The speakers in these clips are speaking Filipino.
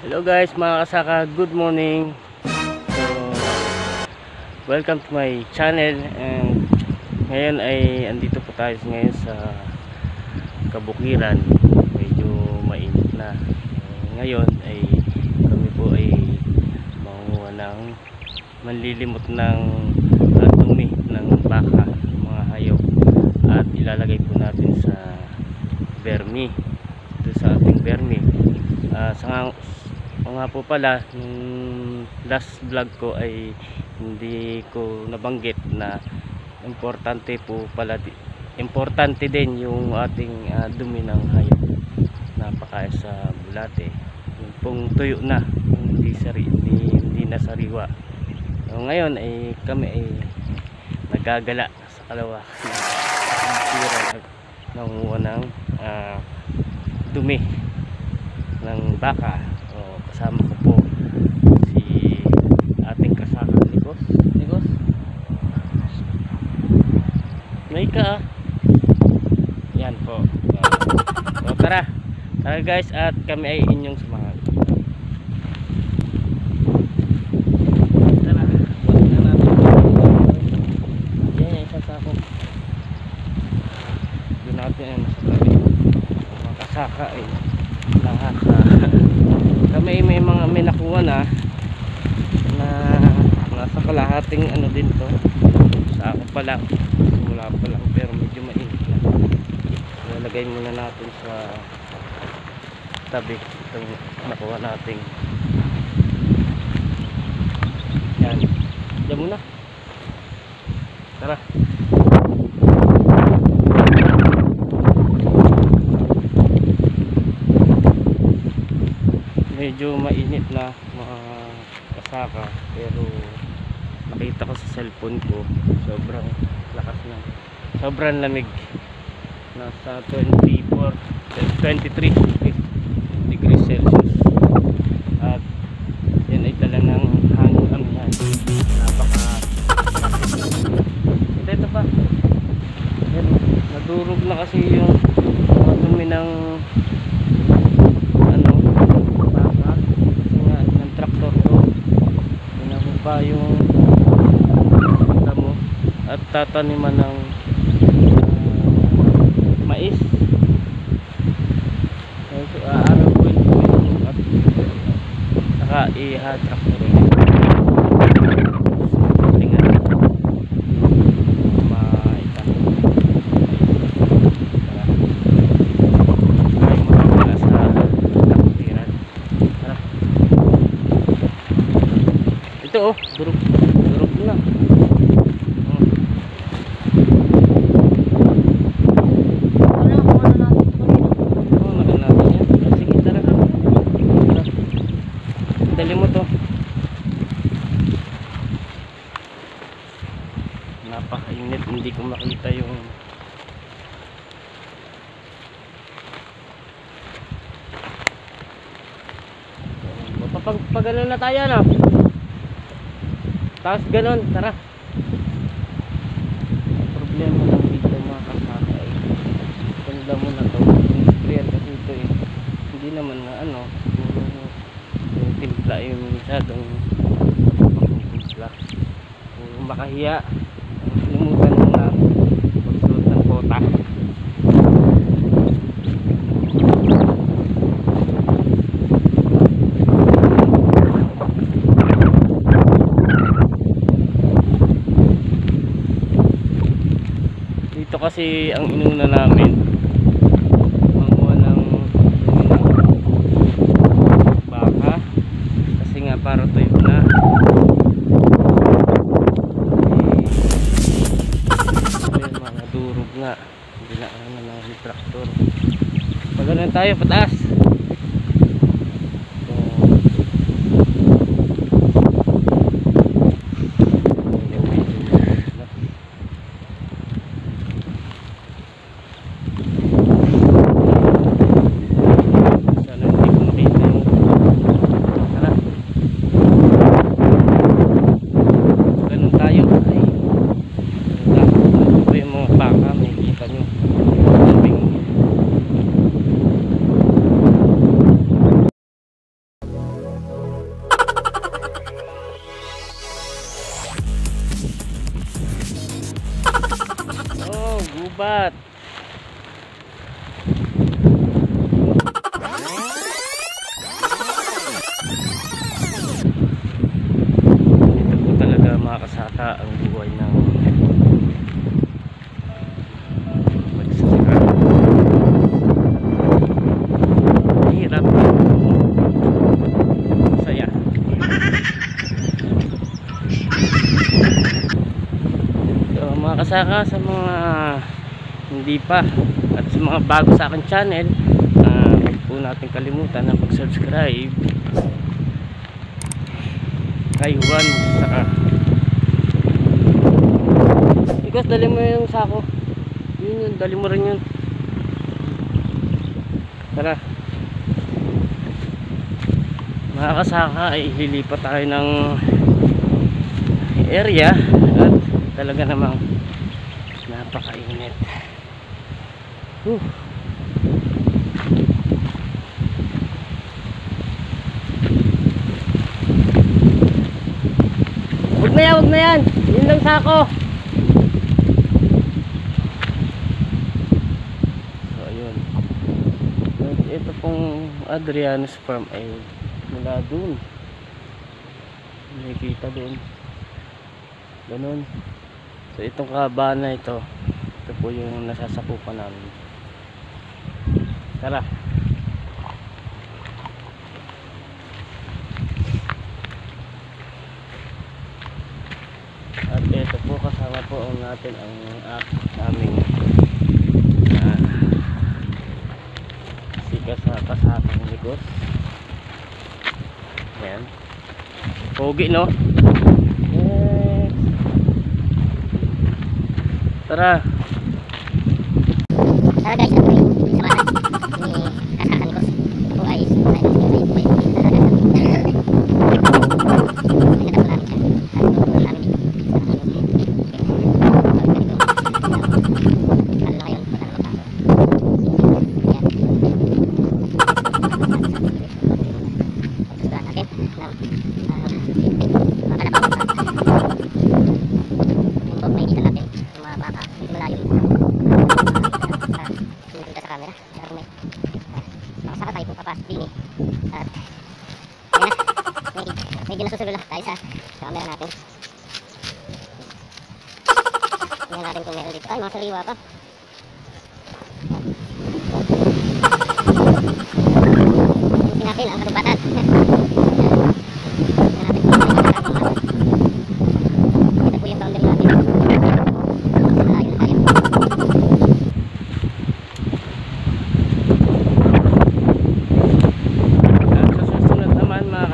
Hello guys mga kasaka, good morning. So, welcome to my channel. And ngayon ay andito po tayo ngayon sa kabukiran. Medyo mainit na. Ngayon ay kami po ay manguha ng manlilimot ng dumi ng baka, mga hayop, at ilalagay po natin sa vermi, ito sa ating vermi. Nga po pala, last vlog ko ay hindi ko nabanggit na importante po pala, importante din yung ating dumi ng hayop na pakain sa bulate, yung pong tuyo na, hindi na sariwa. So, ngayon ay kami ay nagagala sa kalawa nanguha ng dumi ng baka. O, kasama ko po si ating kasaka Nikos. May ka yan po. So, tara guys, at kami ay inyong samahan. Tara, buwan na natin yan, isang sako doon natin ay nasa tabi. Mga kasaka ay lahat kami may nakuha na nasa kalahating ano din to sa ako pa lang, simula pa lang, pero medyo mainit na. Ilalagay muna natin sa tabi itong nakuha nating yan, dyan muna, tara. Medyo mainit na mga kasaka, pero nakita ko sa cellphone ko sobrang lakas na, sobrang lamig, nasa 23 degrees Celsius, at yan ay dala ng hangin amihan, napaka ito pa yan, nadurog na kasi yung mga dumi ng pa yung damo at tataniman ng mais. So, araw ko yung at saka i-traktor tingnan maitan ay mawala sa kapiran. Ito oh, durog na. Sige, tara. Dali mo to. Napakainit, hindi ko makita yung pag ano na tayo, no? Tapos ganun, tara. Ang problema lang dito mga kasaka ay ganda mo na to, industrial kasi ito eh. Hindi naman na ano, yung timpla yung masyadong timpla. Kung makahiya, lumutan mo na magsuot ng kota. Kasi ang inuna namin manguha ng baka kasi nga para tuyo na ayun, mga durog nga, hindi na ano ng traktor. Pag ganun tayo pataas. Baka may kita nyo Shortcut. Ito po talaga mga kasaka ang buhay ng magsasaka. Hirap. Saya. So mga kasaka, sa mga hindi pa at sa mga bago sa akin channel, huwag po natin kalimutan na mag-subscribe kay Juan Saka. Because dali mo yung sako, yun, dali mo rin yun. Tara mga kasaka, ay lilipat tayo ng area at talaga namang napakainit. Wag na yan, yun lang sako. So ayun, ito pong Adrian's Farm ay mula dun, nakikita dun, ganun. So itong kahabaan na ito po yung nasasakupan namin. Tara. At ito po, kasama po natin ang aming sikas sa kasakang likod. Ayan, pogi no? Yes. Tara. Tara guys, ito yung samahan ni kasakang likod. Ito po ay medyo nasusulo lang tayo sa camera natin. Tingnan natin kung meron dito. Ay, mga sariwa pa. Tingnan natin ang katupatan. Tingnan natin kung meron dito. Ito po yung boundary natin. Ayun na tayo.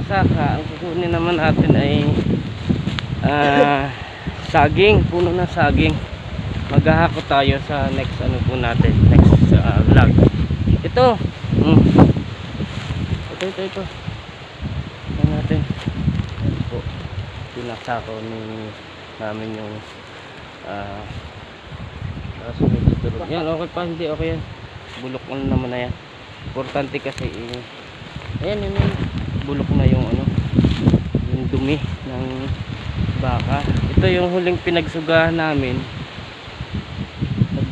Kasaka, ang kukunin naman natin ay saging, puno ng saging. Maghahako tayo sa next ano po natin, next vlog. Ito ito ano natin po, pinasako namin yung yan, okay pa, hindi okay yan, bulok naman na yan. Importante kasi ayan yun, bulok na yung ano, yung dumi ng baka. Ito yung huling pinagsugahan namin.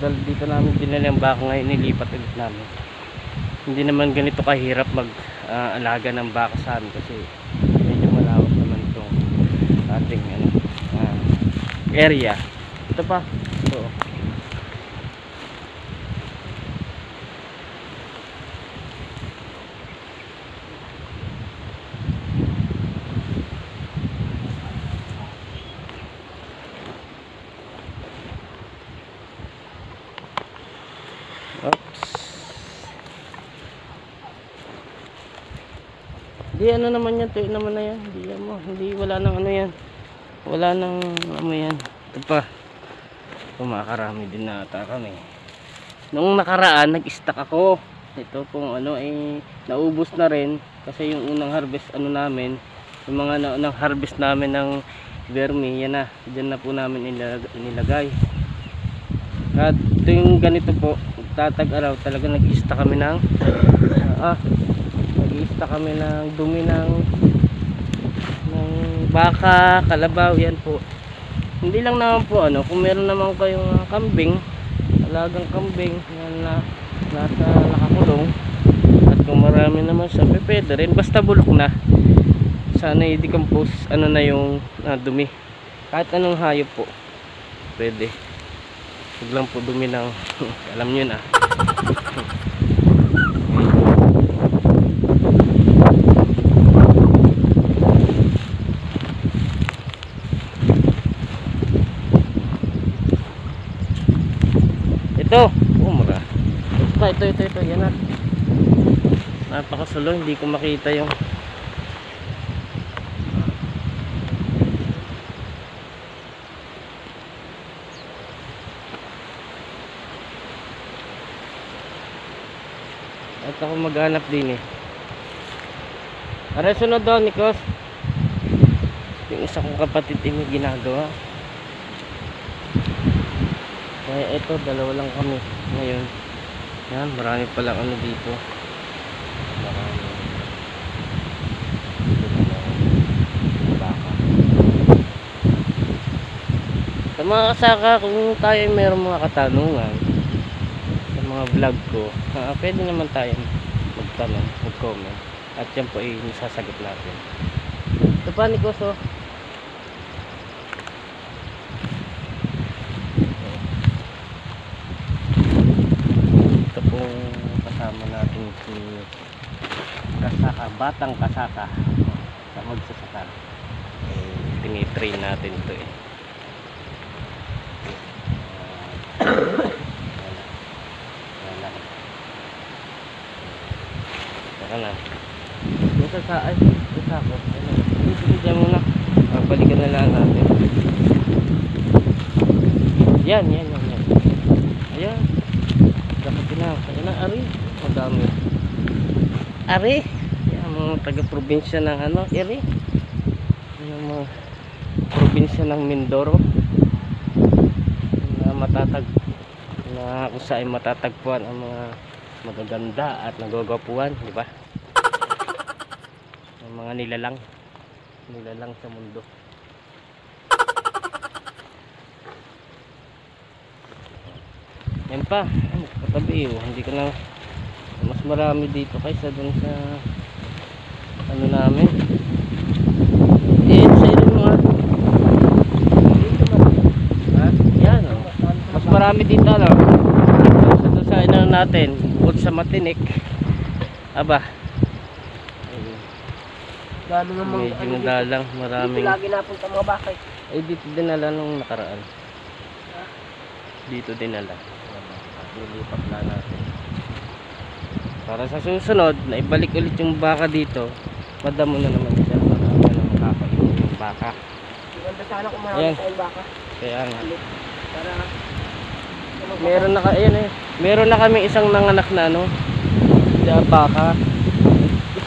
Dito namin dinala yung baka, ngayon nilipat ulit namin. Hindi naman ganito kahirap mag alaga ng baka sa amin kasi medyo malawak naman itong ating ano, area. Ito pa, ito. Oops. Di ano naman yan, tuyo naman na yan. Hindi yan mo, hindi, wala nang ano yan. Wala nang ano yan. Ito pa. Kumakarami din na ata kami. Noong nakaraan, nag-stock ako. Ito pong ano naubos na rin. Kasi yung unang harvest ano namin, yung mga naunang harvest namin ng vermi, yan na. Diyan na po namin inilagay. At ito yung ganito po. Tatag-araw talaga nag-i-stock kami ng dumi ng baka, kalabaw, yan po. Hindi lang naman po ano, kung meron naman kayong kambing, alagang kambing na nasa nakakulong. At kung marami naman siya, pwede rin basta bulok na, sana i-decompose ano na yung dumi. Kahit anong hayop po pwede, huwag lang po dumi ng alam nyo na. Ito, mura. Ito, yan na. Napakasulo, hindi ko makita yung at ako maghanap din eh. Aray, sunod doon, Nikos. Yung isa kong kapatid may ginagawa. Kaya ito, dalawa lang kami ngayon. Yan, marami palang ano dito. Marami. Baka. Sa mga kasaka, kung tayo mayroong mga katanungan sa mga vlog ko, pwede naman tayo magtanong, mag-comment. At yan po ay nasasagot natin. Ito pa, Nikos, oh. Kasama natin si Kasaka, batang Kasaka sa magsasaka. Tinitrain natin ito eh. Saka na ay sasako dyan muna, balikan na lang natin. Yan ayan, dapat pinaka na ari. Madami. Ari, yan mga taga-probinsya ng Eri. Yung mga probinsya ng Mindoro. Na matatag na kung saan matatagpuan ang mga magaganda at nagagwapuan, di ba? Ang mga nilalang sa mundo. Yan pa, katabi yun, hindi ko na mas marami dito kaysa dun sa namin. Sa ilong mga yan oh. Mas marami dito sa natin bukod sa Matinik. Aba, medyo nadalang, maraming Dito lagi napunta mga bakay. dito dinala nung nakaraan. Dito dinala. Lilipat na natin para sa susunod na ibalik ulit yung baka dito. Madamo na naman siya, marami na makakainin yung baka. Maganda sana kung marami tayong baka. Kaya nga Para meron na kami isang nanganak na baka.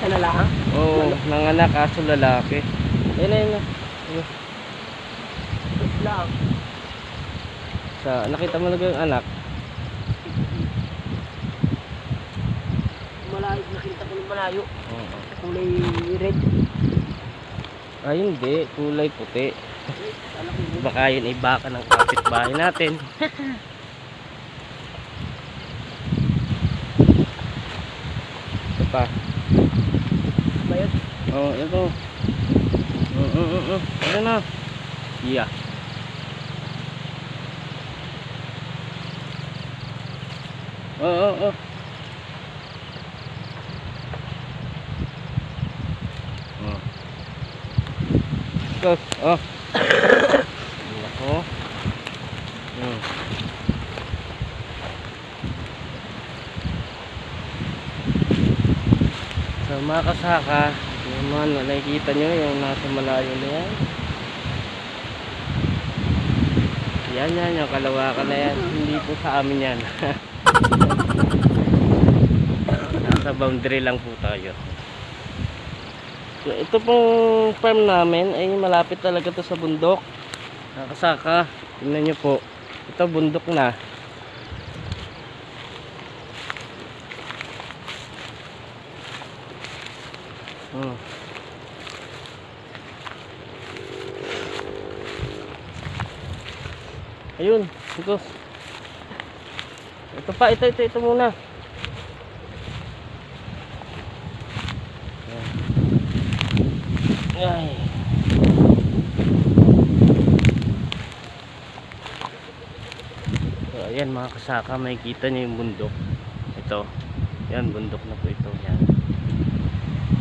isa na lang. Oo, nanganak aso lalaki. Ayun. Lang. Nakita mo na yung anak. Malayo, nakita ko ng malayo. Oo. Kulay red. Ay hindi, kulay puti. Baka yun ay baka ng kapitbahay natin. Ito pa. Bayot. Oh, ito. Ano na? Yeah. Oh. Gus, oh. Nako. So mga kasaka, naman nakikita nyo yung nasa malayo na yan. Yan yung kalawakan na yan. Hindi po sa amin yan. Nasa boundary lang po tayo. So, ito pong farm namin ay malapit talaga to sa bundok. Nakasaka, tingnan nyo po. Ito bundok na. Ayun, ito. Ito pa, ito muna. Ay. So, ayan mga kasaka, makikita nyo yung bundok. Ito. Yan, bundok na po ito. Yan.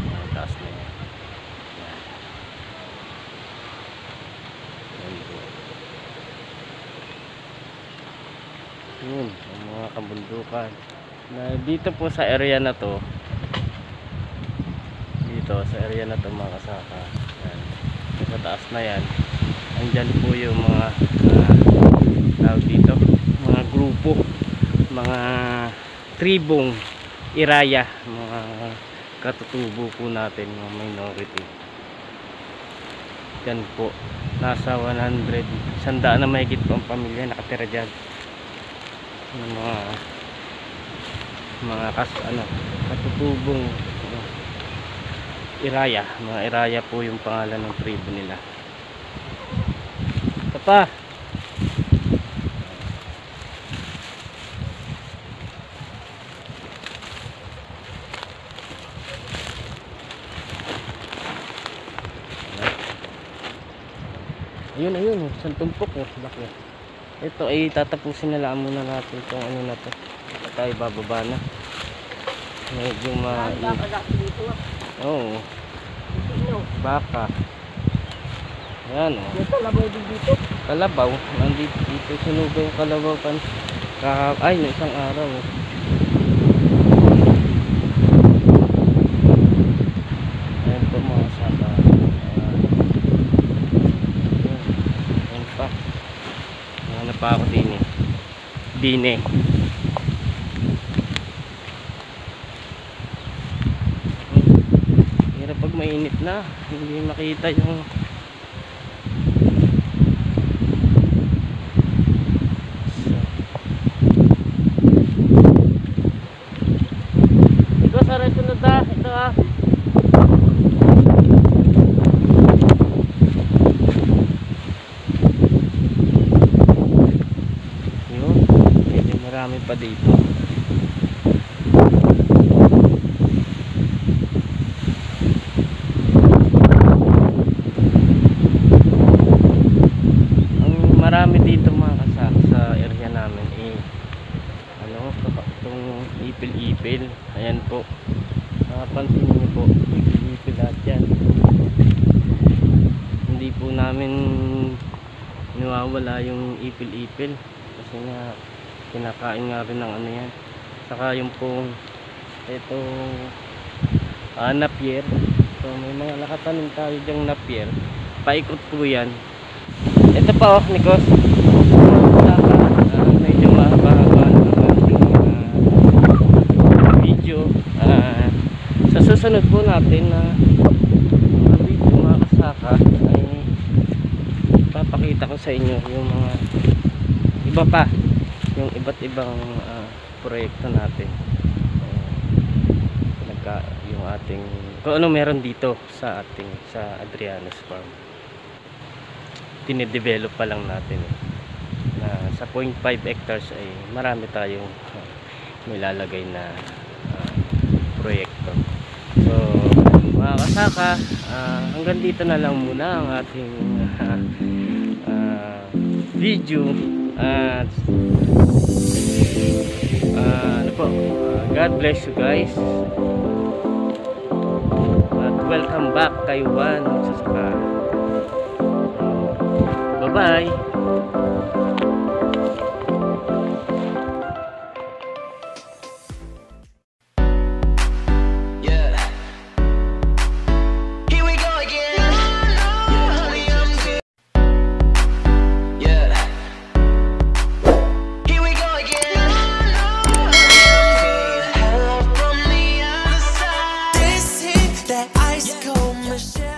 Ang taas na yan. Yan. Yan po. Yun, ang mga kabundukan. Na dito po sa area na to. Dito sa area na to mga kasaka. Yan. Sa taas na yan. Andyan po yung mga tawag dito, mga grupo, mga tribong Iraya, mga katutubo po natin, mga minority. Yan po, nasa 100, 100 na mahigit po ang pamilya nakatira dyan. Yung mga katutubong Iraya, mga Iraya po yung pangalan ng tribo nila. Ito pa. Ayun, isang tumpok laki. Ito ay tatapusin na lang muna natin itong ano na to. Tayo bababa na. Medyo oo. Baka. Ayan o. Ito, labaw din dito. Kalabaw. Nandito dito. Sunuga yung kalabaw kan. Ay, no, isang araw. Ayan po mga saka. Ayan pa. Ano pa ako din eh. Dine. Hirap pag mainit na. Hindi makita yung sa sunod na ito yun, medyo marami pa dito. Ang marami dito mga kasama sa area namin itong ipil-ipil. Ayan po, pansin niyo po, ipil-ipil lahat yan. Hindi po namin niwawala yung ipil-ipil kasi nga kinakain nga rin ng ano yan. Saka yung pong itong napier. So may mga nakatanim tayo dyang napier, paikot po yan. Ito pa Nikos, medyo mahaba video. Sa susunod po natin na video mga kasaka ay papakita ko sa inyo yung mga iba pa, yung iba't ibang proyekto natin, yung ating kung ano meron dito sa Adriano's Farm. Tinidevelop pa lang natin sa 0.5 hectares ay marami tayong nilalagay na proyekto. So mga kasaka, hanggang dito na lang muna ang ating video at God bless you guys at welcome back kay Juan Magsasaka. Bye bye. That ice cold Michelle.